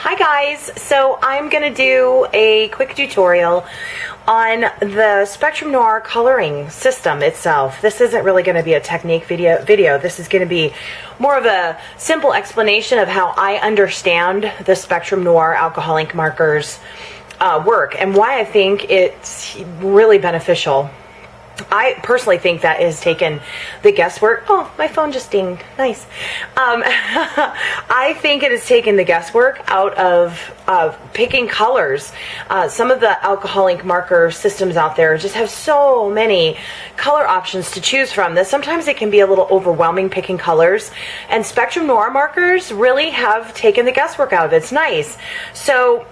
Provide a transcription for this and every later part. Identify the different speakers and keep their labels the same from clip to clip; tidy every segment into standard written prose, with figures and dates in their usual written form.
Speaker 1: Hi guys, so I'm going to do a quick tutorial on the Spectrum Noir coloring system itself. This isn't really going to be a technique video. This is going to be more of a simple explanation of how I understand the Spectrum Noir alcohol ink markers work and why I think it's really beneficial. I personally think that has taken the guesswork. Oh, my phone just dinged. Nice. I think it has taken the guesswork out of picking colors. Some of the alcohol ink marker systems out there just have so many color options to choose from that sometimes it can be a little overwhelming picking colors. And Spectrum Noir markers really have taken the guesswork out of it. It's nice. So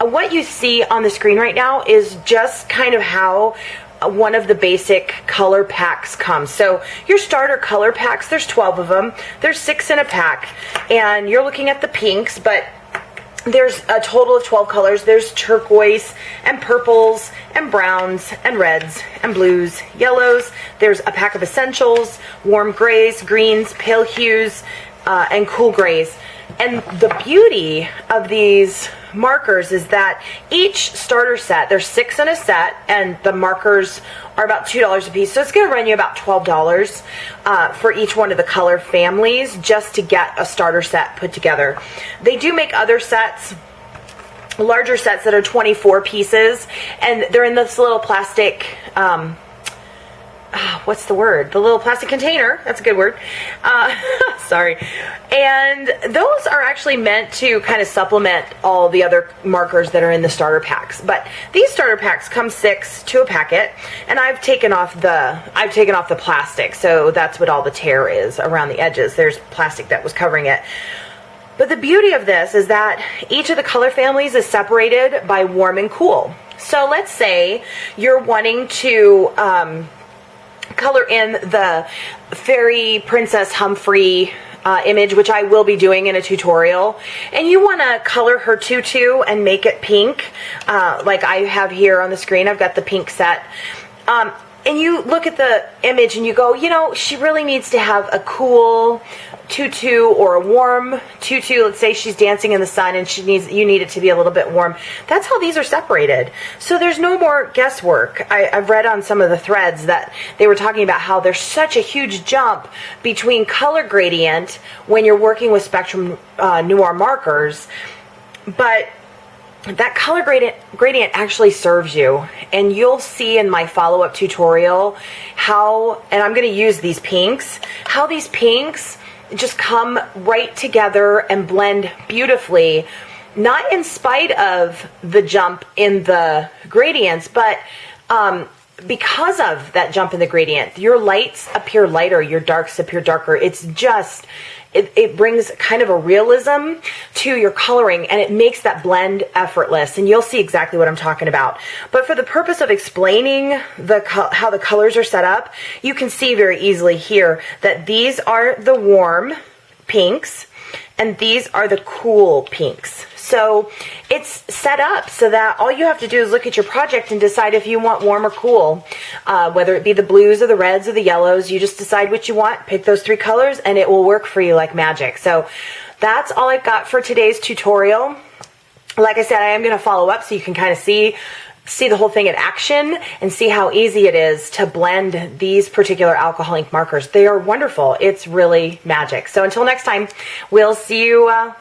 Speaker 1: what you see on the screen right now is just kind of how one of the basic color packs comes. So your starter color packs, there's 12 of them. There's 6 in a pack. And you're looking at the pinks, but there's a total of 12 colors. There's turquoise and purples and browns and reds and blues, yellows. There's a pack of essentials, warm grays, greens, pale hues, and cool grays. And the beauty of these markers is that each starter set, there's 6 in a set, and the markers are about $2 a piece. So it's going to run you about $12 for each one of the color families just to get a starter set put together. They do make other sets, larger sets that are 24 pieces, and they're in this little plastic what's the word? The little plastic container. That's a good word. Sorry. And those are actually meant to kind of supplement all the other markers that are in the starter packs. But these starter packs come 6 to a packet, and I've taken off the plastic, so that's what all the tear is around the edges. There's plastic that was covering it. But the beauty of this is that each of the color families is separated by warm and cool. So let's say you're wanting to color in the fairy princess Humphrey image, which I will be doing in a tutorial, and you want to color her tutu and make it pink, like I have here on the screen. I've got the pink set, and you look at the image and you go, you know, she really needs to have a cool tutu or a warm tutu. Let's say she's dancing in the sun and you need it to be a little bit warm. That's how these are separated. So there's no more guesswork. I've read on some of the threads that they were talking about how there's such a huge jump between color gradient when you're working with Spectrum Noir markers, but that color gradient actually serves you, and you'll see in my follow-up tutorial how, and I'm going to use these pinks, how these pinks just come right together and blend beautifully, not in spite of the jump in the gradients, but because of that jump in the gradient. Your lights appear lighter, your darks appear darker. It's just, it brings kind of a realism to your coloring, and it makes that blend effortless, and you'll see exactly what I'm talking about. But for the purpose of explaining how the colors are set up, you can see very easily here that these are the warm pinks and these are the cool pinks. So it's set up so that all you have to do is look at your project and decide if you want warm or cool. Whether it be the blues or the reds or the yellows, you just decide what you want, pick those 3 colors, and it will work for you like magic. So that's all I've got for today's tutorial. Like I said, I am going to follow up so you can kind of see the whole thing in action and see how easy it is to blend these particular alcohol ink markers. They are wonderful. It's really magic. So until next time, we'll see you